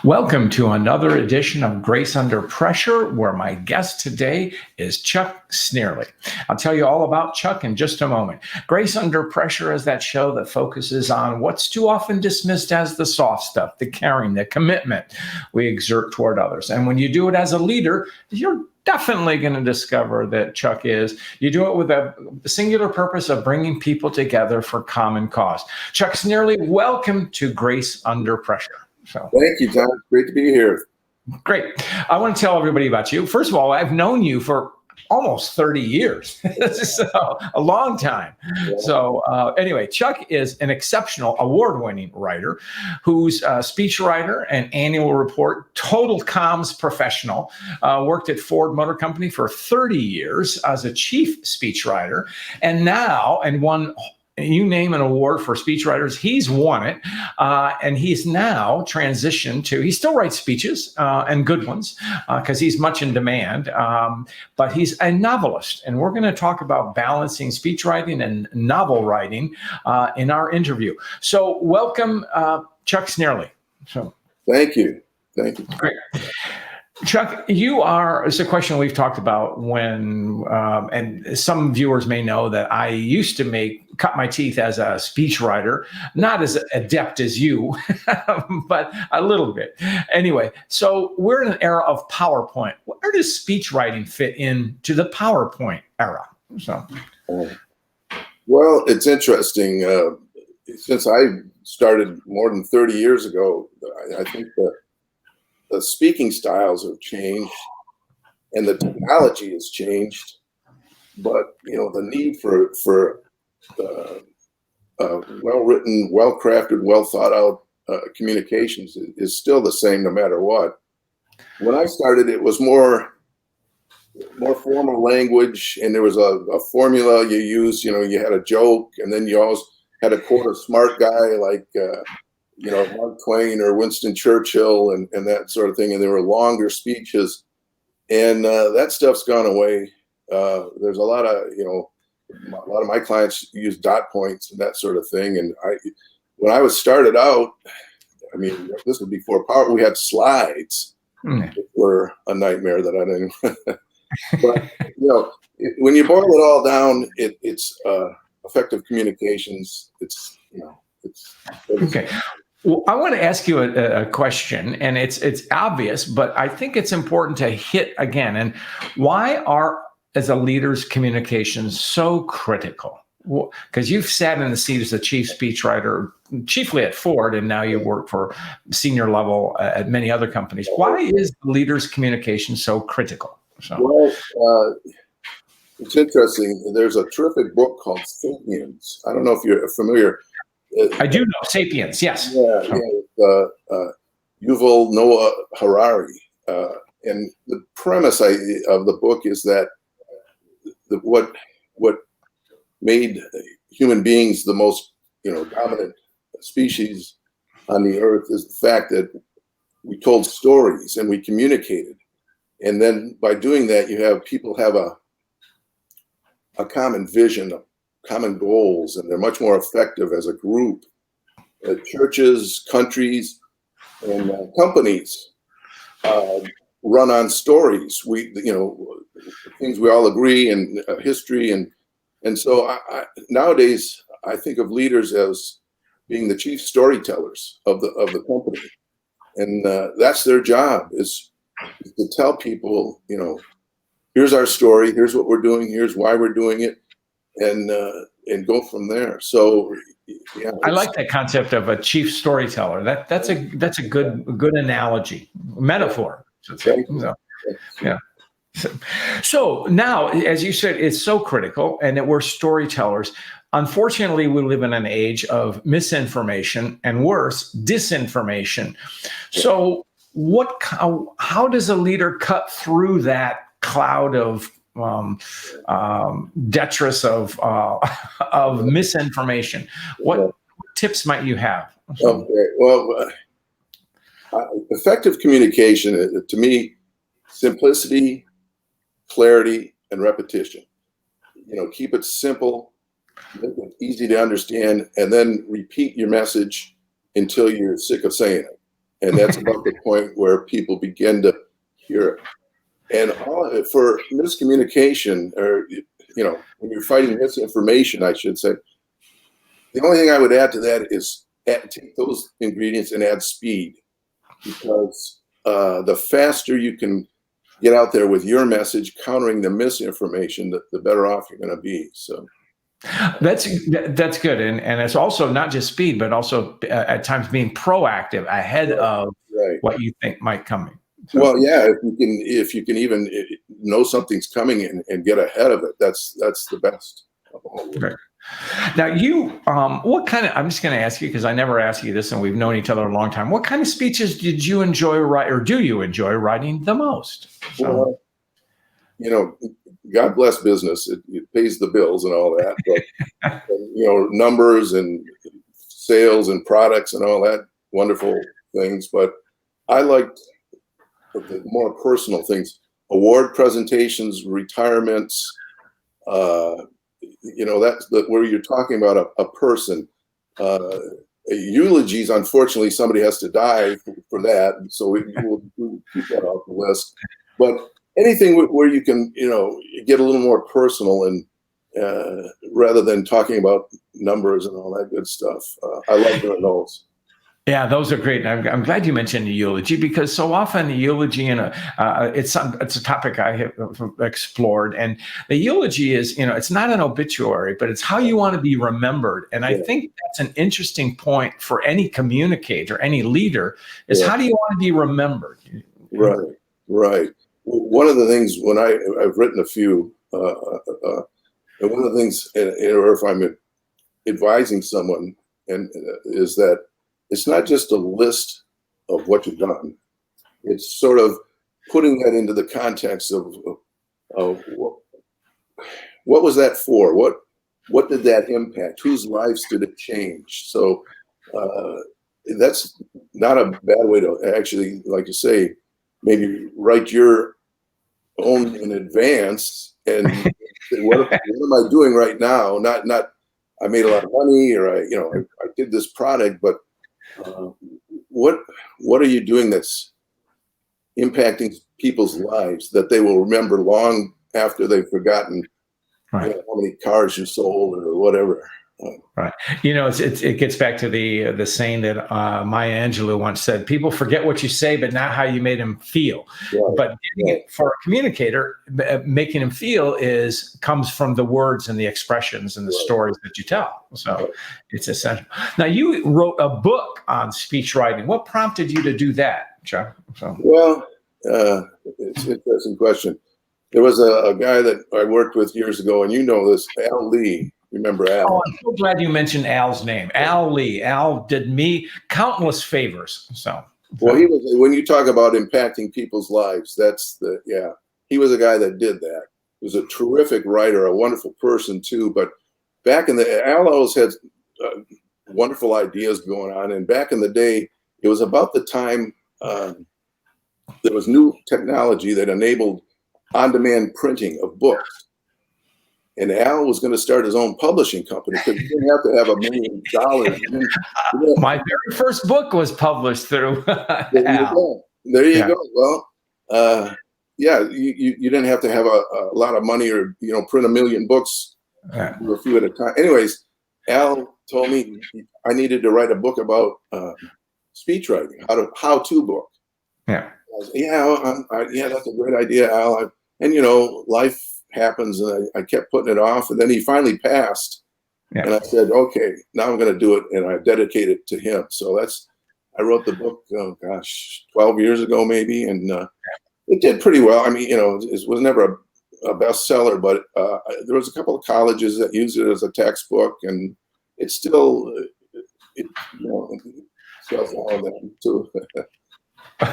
Welcome to another edition of Grace Under Pressure, where my guest today is Chuck Snearly. I'll tell you all about Chuck in just a moment. Grace Under Pressure is that show that focuses on what's too often dismissed as the soft stuff, the caring, the commitment we exert toward others. And when you do it as a leader, you're definitely going to discover that Chuck is. You do it with a singular purpose of bringing people together for common cause. Chuck Snearly, welcome to Grace Under Pressure. So, thank you, John. Great to be here. Great. I want to tell everybody about you. First of all, I've known you for almost 30 years. So, a long time. Yeah. So anyway, Chuck is an exceptional award-winning writer who's a speechwriter and annual report, total comms professional, worked at Ford Motor Company for 30 years as a chief speechwriter, and won, you name an award for speechwriters, he's won it. And he's now transitioned to, he still writes speeches and good ones because he's much in demand, but he's a novelist. And we're going to talk about balancing speech writing and novel writing in our interview. So welcome, Chuck Snearly. So thank you. Thank you. Great. Chuck, it's a question we've talked about when, and some viewers may know that I used to cut my teeth as a speechwriter, not as adept as you, but a little bit. Anyway, so we're in an era of PowerPoint. Where does speechwriting fit into the PowerPoint era? So, well, it's interesting. Since I started more than 30 years ago, I think the speaking styles have changed and the technology has changed, but the need for well-written, well-crafted, well-thought-out communications is still the same no matter what. When I started, it was more formal language, and there was a formula you used. You had a joke, and then you always had a quote a smart guy like Mark Twain or Winston Churchill and that sort of thing. And there were longer speeches, and that stuff's gone away. There's a lot of my clients use dot points and that sort of thing. And when I was started out, this was before Power, we had slides that were a nightmare that I didn't. But, when you boil it all down, it's effective communications. It's okay. Well, I want to ask you a question, and it's obvious, but I think it's important to hit again. And why are, as a leader's communications, so critical? Because you've sat in the seat as a chief speechwriter, chiefly at Ford, and now you work for senior level at many other companies. Why is the leader's communication so critical? Well, it's interesting. There's a terrific book called Sapiens. I don't know if you're familiar. I do know Sapiens, yes. Yuval Noah Harari, and the premise of the book is that what made human beings the most dominant species on the earth is the fact that we told stories and we communicated, and then by doing that, people have a common vision, common goals, and they're much more effective as a group. Churches, countries, and companies run on stories. Things we all agree, and history, and so nowadays I think of leaders as being the chief storytellers of the company, and that's their job is to tell people, here's our story, here's what we're doing, here's why we're doing it. And go from there. So, yeah, I like that concept of a chief storyteller. That's a good analogy, metaphor. So, yeah. So now, as you said, it's so critical, and that we're storytellers. Unfortunately, we live in an age of misinformation and worse, disinformation. So, how does a leader cut through that cloud of detritus of misinformation? What tips might you have? Okay. Well, effective communication, to me, simplicity, clarity, and repetition. Keep it simple, make it easy to understand, and then repeat your message until you're sick of saying it. and that's about the point where people begin to hear it. And for miscommunication, or when you're fighting misinformation, I should say, the only thing I would add to that is take those ingredients and add speed, because the faster you can get out there with your message, countering the misinformation, the better off you're going to be. So that's good, and it's also not just speed, but also at times being proactive ahead of what you think might come. So. Well, yeah, if you can even know something's coming and get ahead of it, that's the best. Right. Now, what kind of, I'm just going to ask you, because I never asked you this and we've known each other a long time. What kind of speeches did you enjoy writing, or do you enjoy writing the most? So. Well, God bless business. It pays the bills and all that. But, numbers and sales and products and all that wonderful things. But I liked the more personal things, award presentations, retirements, that's where you're talking about a person. Eulogies, unfortunately, somebody has to die for that, so we'll keep that off the list. But anything where you can, get a little more personal, and rather than talking about numbers and all that good stuff, I like doing those. Yeah, those are great. I'm glad you mentioned the eulogy, because so often the eulogy it's a topic I have explored, and the eulogy is, it's not an obituary, but it's how you want to be remembered. And I think that's an interesting point for any communicator, any leader, is how do you want to be remembered? Right. One of the things when I've written a few, and one of the things, or if I'm advising someone, is that it's not just a list of what you've done. It's sort of putting that into the context of what was that for? What did that impact? Whose lives did it change? So that's not a bad way to actually, like you say, maybe write your own in advance and what am I doing right now? Not I made a lot of money, or I did this product, but what are you doing that's impacting people's lives that they will remember long after they've forgotten how many cars you sold or whatever. Right. It gets back to the saying that Maya Angelou once said: people forget what you say, but not how you made them feel. But for a communicator, making them feel comes from the words and the expressions and the stories that you tell. So it's essential. Now, you wrote a book on speech writing. What prompted you to do that, Chuck? Well, it's an interesting question. There was a guy that I worked with years ago, and this, Al Lee. Remember Al? Oh, I'm so glad you mentioned Al's name. Al Lee. Al did me countless favors. Well, he was, when you talk about impacting people's lives, he was a guy that did that. He was a terrific writer, a wonderful person too. But back in Al always had wonderful ideas going on. And back in the day, it was about the time there was new technology that enabled on-demand printing of books. And Al was going to start his own publishing company, because you didn't have to have $1 million. My very first book was published through Al. There you go. Well, you didn't have to have a lot of money, or print 1 million books, do a few at a time. Anyways, Al told me I needed to write a book about speech writing, how-to book. Yeah. That's a great idea, Al. And life happens, and I kept putting it off, and then he finally passed, and I said, okay, now I'm going to do it, and I dedicated it to him. So I wrote the book 12 years ago maybe, and it did pretty well. I mean, it was never a bestseller, but there was a couple of colleges that used it as a textbook, and it's still sells all of them too.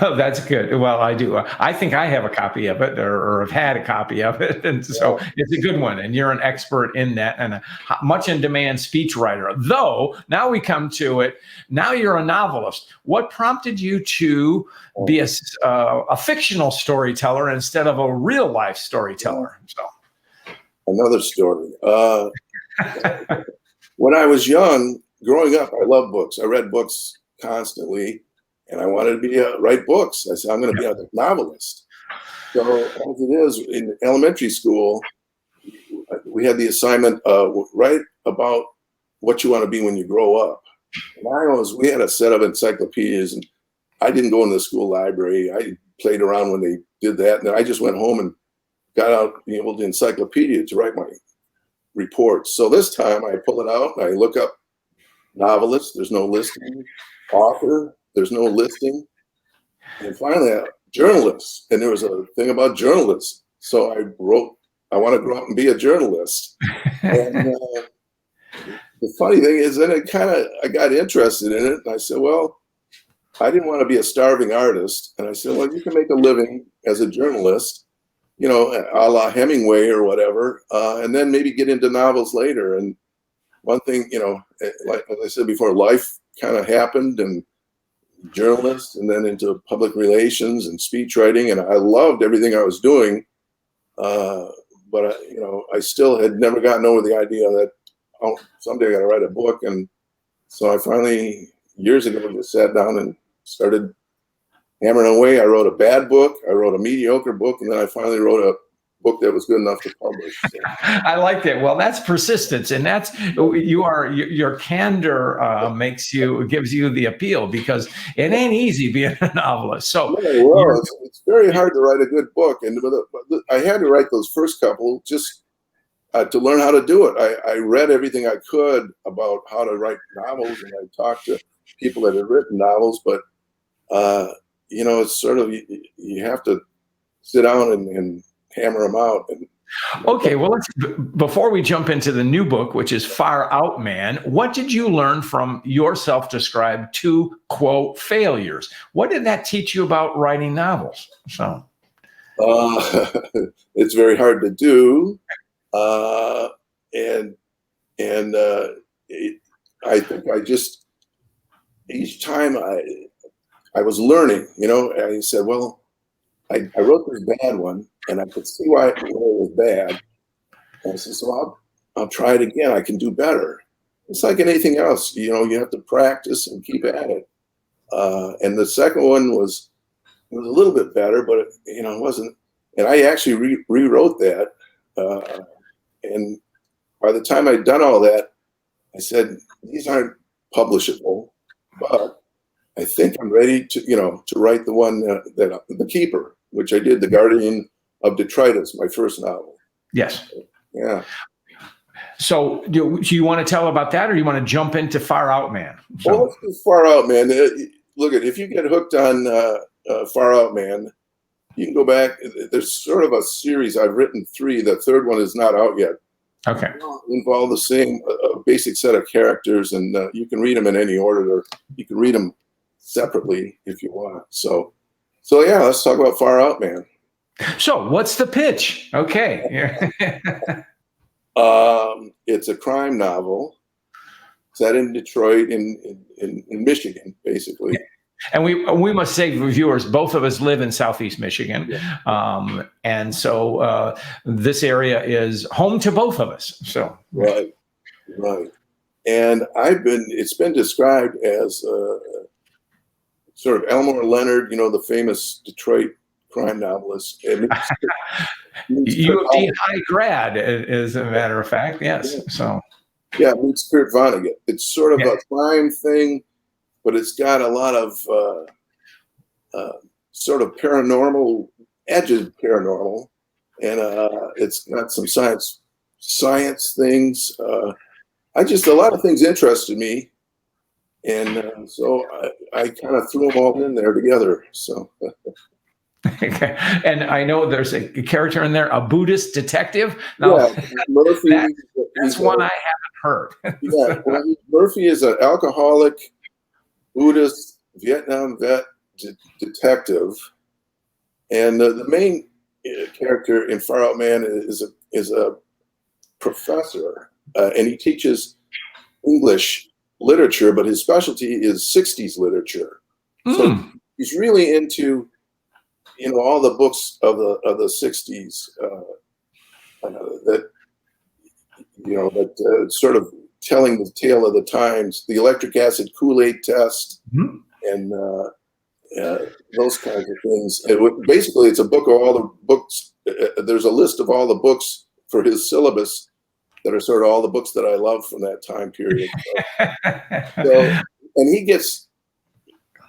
Oh, that's good. Well, I do. I think I have a copy of it, or have had a copy of it. And so it's a good one. And you're an expert in that, and a much in demand speechwriter. Though now we come to it. Now you're a novelist. What prompted you to be a fictional storyteller instead of a real life storyteller? So another story. When I was young, growing up, I loved books. I read books constantly. and I wanted to write books. I said, I'm going to be a novelist. So as it is, in elementary school, we had the assignment, write about what you want to be when you grow up. And we had a set of encyclopedias, and I didn't go in the school library. I played around when they did that. And then I just went home and got out the encyclopedia to write my reports. So this time I pull it out and I look up novelist. There's no listing. Author. There's no listing. And finally, journalist. And there was a thing about journalists. So I wrote, I want to grow up and be a journalist. And the funny thing is, then I got interested in it. And I said, well, I didn't want to be a starving artist. And I said, well, you can make a living as a journalist, a la Hemingway or whatever, and then maybe get into novels later. And one thing, like as I said before, life kind of happened, and journalist, and then into public relations and speech writing. And I loved everything I was doing. But I still had never gotten over the idea that, oh, someday I got to write a book. And so I finally, years ago, just sat down and started hammering away. I wrote a bad book, I wrote a mediocre book, and then I finally wrote a book that was good enough to publish. So. I like that. Well, that's persistence, and that's your candor gives you the appeal, because it ain't easy being a novelist. So yeah, well, it's very hard to write a good book, and I had to write those first couple just to learn how to do it. I read everything I could about how to write novels, and I talked to people that had written novels, but it's sort of, you have to sit down and hammer them out. Okay, well, before we jump into the new book, which is Far Out Man, what did you learn from your self-described 2, quote, failures? What did that teach you about writing novels? So, it's very hard to do, I think each time I was learning, I said, well, I wrote this bad one, and I could see why it was bad. And I said, so I'll try it again. I can do better. It's like anything else, you have to practice and keep at it. And the second one was a little bit better, but it wasn't. And I actually rewrote that. And by the time I'd done all that, I said, these aren't publishable, but I think I'm ready to write the one that The Keeper, which I did, The Guardian of Detritus, my first novel. Yes. Yeah. So do you want to tell about that, or do you want to jump into Far Out Man? So. Well, let's do Far Out Man. Look, if you get hooked on Far Out Man, you can go back. There's sort of a series. I've written 3. The third one is not out yet. Okay. Involve the same basic set of characters, and you can read them in any order, or you can read them separately if you want. So yeah, let's talk about Far Out Man. So what's the pitch? Okay. It's a crime novel set in Detroit, in Michigan, basically. And we must say, viewers, both of us live in Southeast Michigan. Yeah. And so this area is home to both of us. So Right. And it's been described as sort of Elmore Leonard, the famous Detroit crime novelist. UD high grad, as a matter of fact. Yes. Yeah. So. Yeah, it meets Kurt Vonnegut. It's sort of a crime thing, but it's got a lot of sort of paranormal, edges paranormal, and it's got some science things. A lot of things interested me, and so I kind of threw them all in there together. So. Okay. And I know there's a character in there, a Buddhist detective. Now, yeah, Murphy. That's one I haven't heard. Yeah, well, Murphy is an alcoholic Buddhist Vietnam vet detective, and the main character in Far Out Man is a professor, and he teaches English literature, but his specialty is 60s literature. So he's really into all the books of the 60s that sort of telling the tale of the times, the electric acid Kool-Aid test, and those kinds of things. Basically, it's a book of all the books. There's a list of all the books for his syllabus that are sort of all the books that I love from that time period. And he gets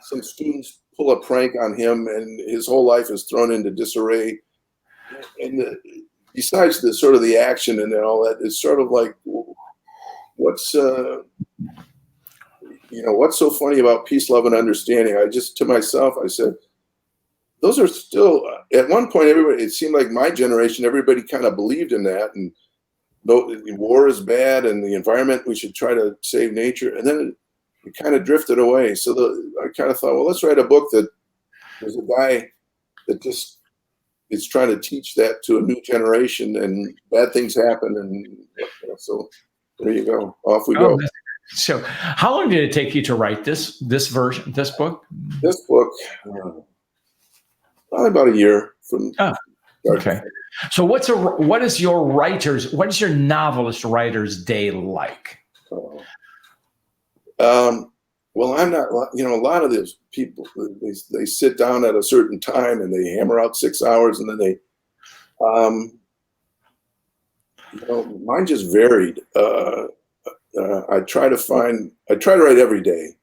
some students pull a prank on him, and his whole life is thrown into disarray. And besides the sort of the action and all that, it's sort of like, what's so funny about peace, love, and understanding? To myself, I said, those are still, at one point, everybody, it seemed like my generation, everybody kind of believed in that. And no, war is bad, and the environment, we should try to save nature. And then it kind of drifted away. So I kind of thought, well, let's write a book that there's a guy that just is trying to teach that to a new generation, and bad things happen. And so there you go. Off we go. So how long did it take you to write this book? This book, probably about a year from. Okay. So what is your novelist writer's day like? Well, I'm not, a lot of these people, they sit down at a certain time and they hammer out 6 hours, and then they, mine just varied. I try to write every day,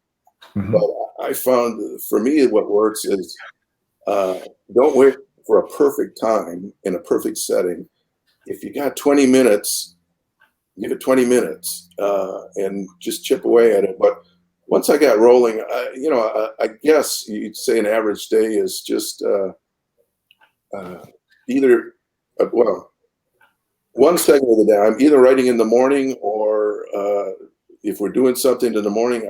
but I found for me what works is don't wait for a perfect time in a perfect setting. If you got 20 minutes, give it 20 minutes and just chip away at it. But once I got rolling, I guess you'd say an average day is just either, one segment of the day, I'm either writing in the morning, or if we're doing something in the morning,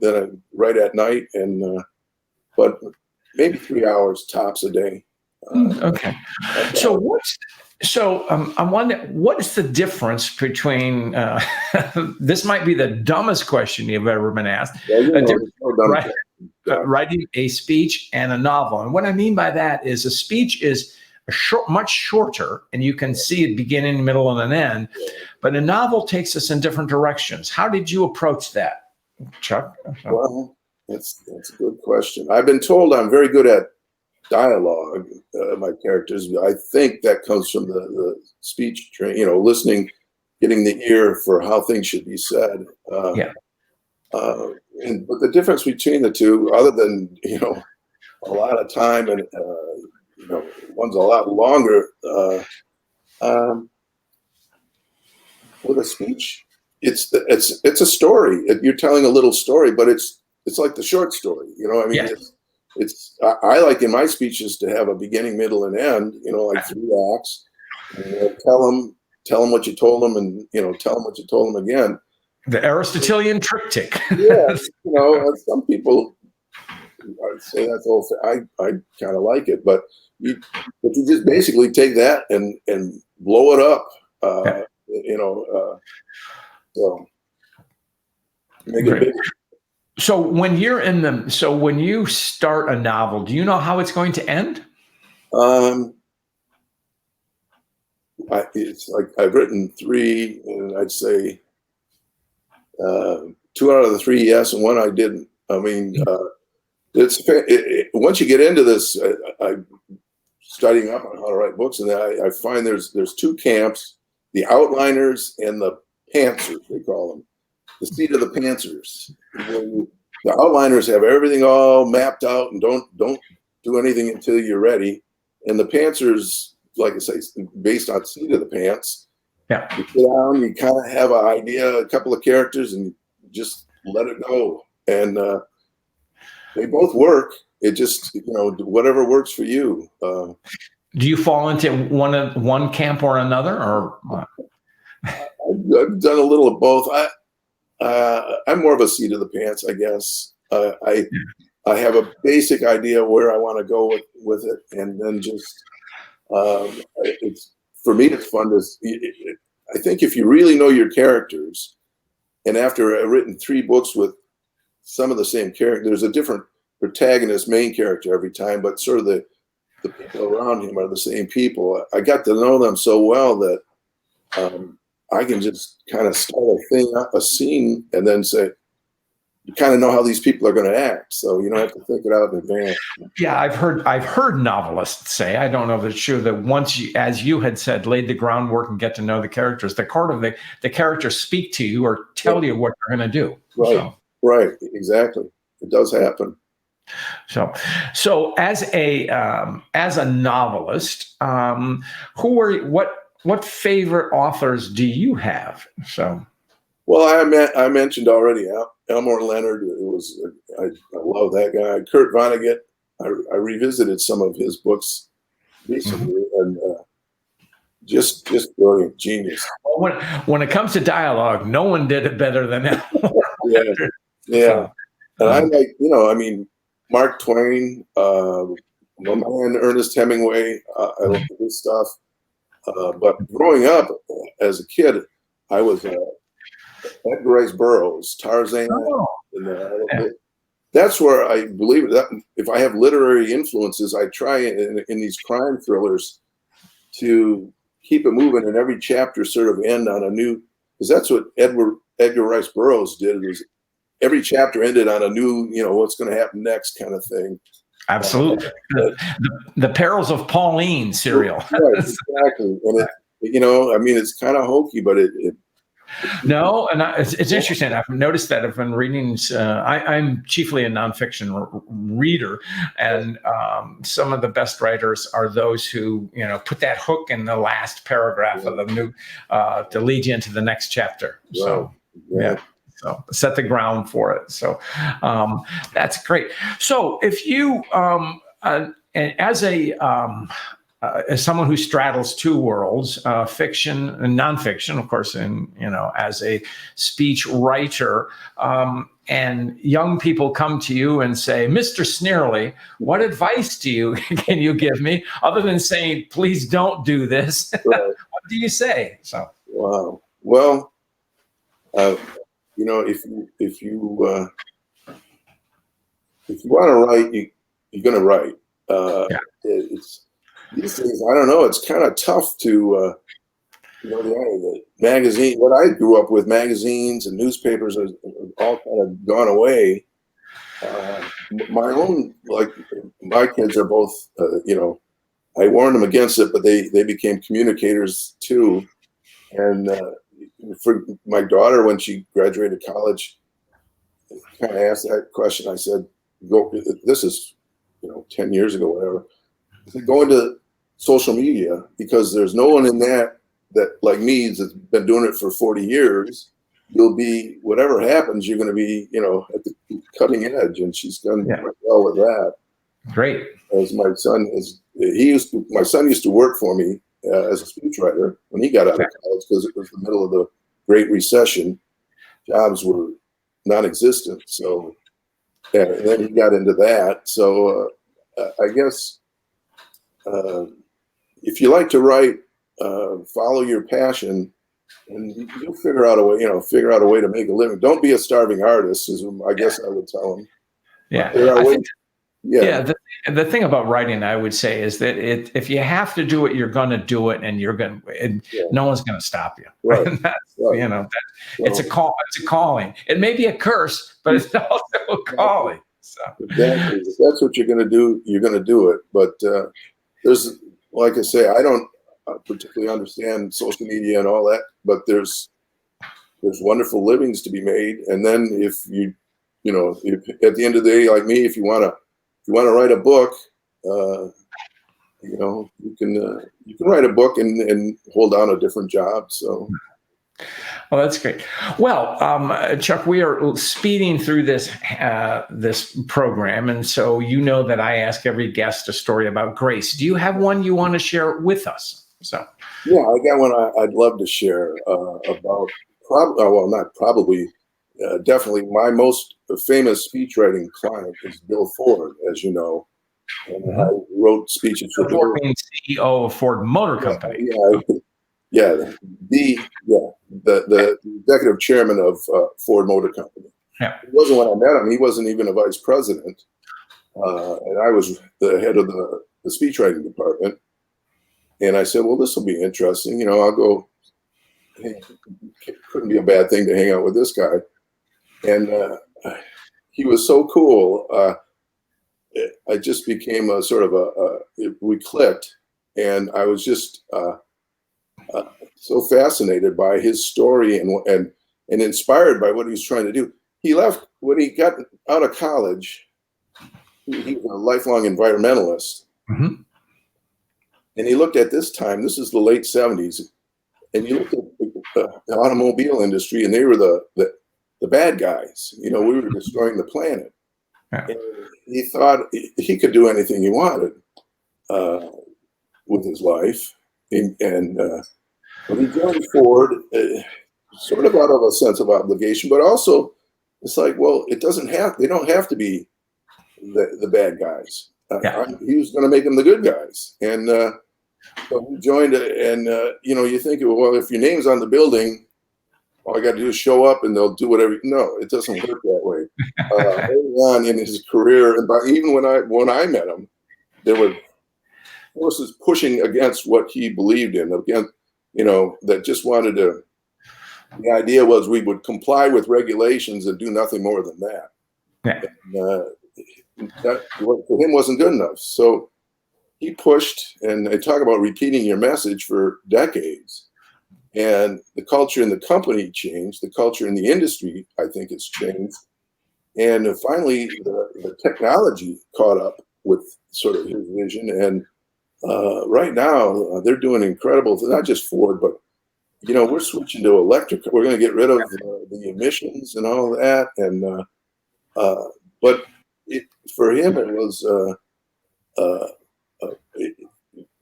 then I write at night, and but maybe 3 hours tops a day. Okay. I'm wondering, what is the difference between, this might be the dumbest question you've ever been asked, writing a speech and a novel. And what I mean by that is a speech is much shorter, and you can see it beginning, middle, and an end. But a novel takes us in different directions. How did you approach that, Chuck? Well, that's a good question. I've been told I'm very good at dialogue, my characters. I think that comes from the speech training, listening, getting the ear for how things should be said. But the difference between the two, other than a lot of time and one's a lot longer. With a speech, it's a story. You're telling a little story, but it's like the short story. I like in my speeches to have a beginning, middle, and end. Like 3 acts. And tell them what you told them, and tell them what you told them again. The Aristotelian triptych. Yeah, some people say that's old. I kind of like it, but you just basically take that and blow it up. So make it bigger. So when you start a novel, do you know how it's going to end? It's like I've written 3, and I'd say 2 out of the 3 yes, and 1 I didn't. I mean, once you get into this, I'm studying up on how to write books, and I find there's 2 camps: the outliners and the pantsers, they call them. The seat of the pantsers. The outliners have everything all mapped out and don't do anything until you're ready. And the pantsers, like I say, based on seat of the pants. Yeah. You sit down, you kind of have an idea, a couple of characters, and just let it go. And they both work. It just, whatever works for you. Do you fall into one camp or another, or what? I've done a little of both. I'm more of a seat of the pants, I guess. I have a basic idea where I want to go with it, and then just for me, it's fun to. I think if you really know your characters, and after I've written 3 books with some of the same character, there's a different protagonist, main character every time, but sort of the people around him are the same people. I got to know them so well that I can just kind of start a scene, and then say, you kind of know how these people are going to act, so you don't have to think it out in advance. Yeah, I've heard novelists say, I don't know if it's true, that once you, as you had said, laid the groundwork and get to know the characters, the characters speak to you or tell you what they're going to do. Right, So. right, exactly. It does happen. So as a novelist, what favorite authors do you have? So. Well, I mentioned already Elmore Leonard. I love that guy. Kurt Vonnegut. I revisited some of his books recently, and just brilliant, genius. Well, when it comes to dialogue, no one did it better than Elmore. Yeah. And I like, I mean, Mark Twain, my man Ernest Hemingway. I love his stuff. But growing up as a kid, I was Edgar Rice Burroughs, Tarzan. And, that's where I believe it. That if I have literary influences, I try in these crime thrillers to keep it moving, and every chapter sort of end on a new. Because that's what Edgar Rice Burroughs did. Was every chapter ended on a new, what's going to happen next kind of thing. Absolutely. The Perils of Pauline serial. Right, exactly. And I mean, it's kind of hokey, but it no, and it's interesting. I've noticed that I've been reading. I'm chiefly a nonfiction reader, and some of the best writers are those who put that hook in the last paragraph of the new to lead you into the next chapter. Right. So yeah. So set the ground for it. So that's great. So if you, as someone who straddles two worlds, fiction and nonfiction, of course, and as a speech writer, and young people come to you and say, "Mr. Snearly, what advice can you give me other than saying, please don't do this?" Right. What do you say? So, wow. Well, if you want to write, you're going to write. It's these days, I don't know. It's kind of tough to, the magazine. What I grew up with, magazines and newspapers, are all kind of gone away. My kids are both, I warned them against it, but they became communicators too. And for my daughter, when she graduated college, kind of asked that question. I said, this is, 10 years ago, whatever. I said, go into social media, because there's no one in that like me that's been doing it for 40 years. You'll be, whatever happens, you're going to be, at the cutting edge. And she's done quite well with that. Great. As my son my son used to work for me as a speechwriter when he got out of college, because it was the middle of the Great Recession. Jobs were non-existent. So, and then he got into that. So I guess if you like to write, follow your passion, and you'll figure out a way to make a living. Don't be a starving artist, I guess I would tell them. Yeah. The thing about writing, I would say, is that if you have to do it, you're going to do it, and no one's going to stop you. Right. It's a call. It's a calling. It may be a curse, but it's also a calling. So. Exactly. If that's what you're going to do, you're going to do it. But there's, like I say, I don't particularly understand social media and all that, but there's wonderful livings to be made. And then if if at the end of the day, like me, if you want to write a book, you can write a book and hold down a different job. So. Well, that's great. Well, Chuck, we are speeding through this program, and so that I ask every guest a story about grace. Do you have one you want to share with us? So, yeah, I got one I'd love to share about. Definitely my most famous speechwriting client is Bill Ford, as you know. And I wrote speeches for Ford being CEO of Ford Motor Company. The executive chairman of Ford Motor Company. Yeah. It wasn't when I met him. He wasn't even a vice president, and I was the head of the speechwriting department. And I said, "Well, this will be interesting. I'll go. Hey, it couldn't be a bad thing to hang out with this guy." And he was so cool. I just became a sort of we clicked, and I was just so fascinated by his story and inspired by what he was trying to do. He left when he got out of college. He was a lifelong environmentalist, Mm-hmm. and he looked at this time. This is the late '70s, and you looked at the automobile industry, and they were the bad guys. You know, we were destroying the planet. Yeah. And he thought he could do anything he wanted with his life, and when he joined Ford, sort of out of a sense of obligation, but also it's like, well, they don't have to be the bad guys. Yeah. He was going to make them the good guys, and so he joined, and you know, you think, well, if your name's on the building, all I got to do is show up, and they'll do whatever. No, it doesn't work that way. Early on in his career, and even when I met him, there were forces pushing against what he believed in, against, you know, that just wanted to. The idea was we would comply with regulations and do nothing more than that. Yeah. And, that for him wasn't good enough. So he pushed, and they talk about repeating your message for decades. And the culture in the company changed. The culture in the industry, I think, has changed. And finally, the technology caught up with sort of his vision. And right now, they're doing incredible, not just Ford, but, you know, we're switching to electric. We're going to get rid of the emissions and all that. And but for him, it was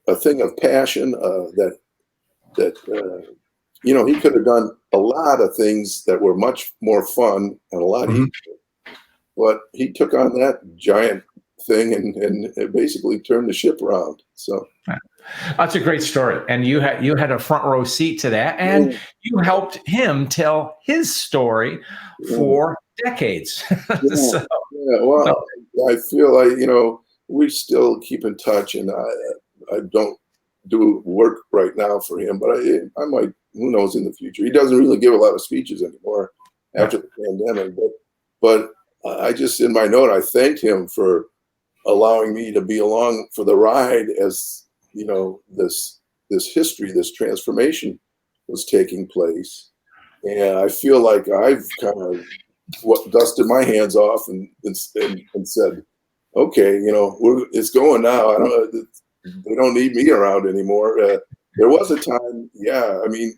a thing of passion that you know, he could have done a lot of things that were much more fun and a lot easier, but he took on that giant thing and it basically turned the ship around. So that's a great story, and you had a front row seat to that, and you helped him tell his story for decades. So, well, I feel like, you know, we still keep in touch, and I don't do work right now for him, but I might. Who knows in the future? He doesn't really give a lot of speeches anymore after the pandemic, but I just, in my note, I thanked him for allowing me to be along for the ride as, you know, this history, this transformation was taking place. And I feel like I've kind of dusted my hands off and said, okay, you know, it's going now. They don't need me around anymore. There was a time, yeah. I mean,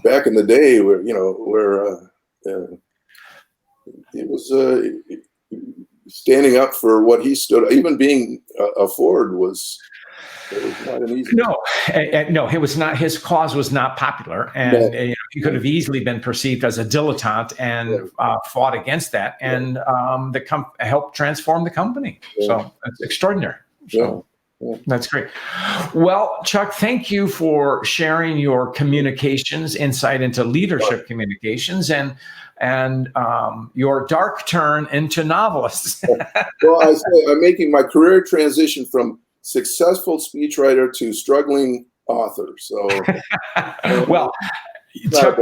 back in the day, where it was standing up for what he stood. Even being a Ford was not an easy. No, it was not. His cause was not popular, and you know, he could have easily been perceived as a dilettante and fought against that, and helped transform the company. So that's extraordinary. So. That's great. Well, Chuck, thank you for sharing your communications, insight into leadership communications, and your dark turn into novelists. Well, I say I'm making my career transition from successful speechwriter to struggling author. So, well, Chuck,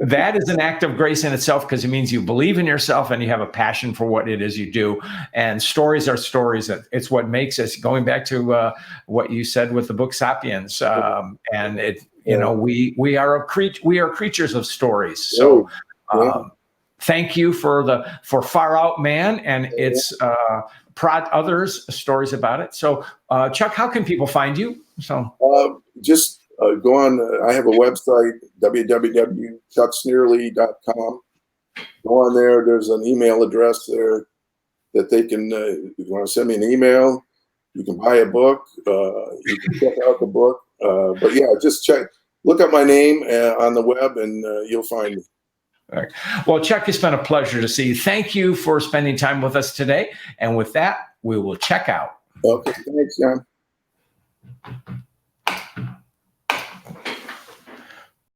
that is an act of grace in itself, because it means you believe in yourself and you have a passion for what it is you do. And stories are stories. It's what makes us, going back to what you said with the book Sapiens. And it, you know, we are creatures of stories. So thank you for Far Out Man and its prod others stories about it. So Chuck, how can people find you? So just go on. I have a website, www.chucksnearly.com. Go on there. There's an email address there that they can, if you want to send me an email, you can buy a book. You can check out the book. But yeah, just look up my name on the web and you'll find me. All right. Well, Chuck, it's been a pleasure to see you. Thank you for spending time with us today. And with that, we will check out. Okay. Thanks, John.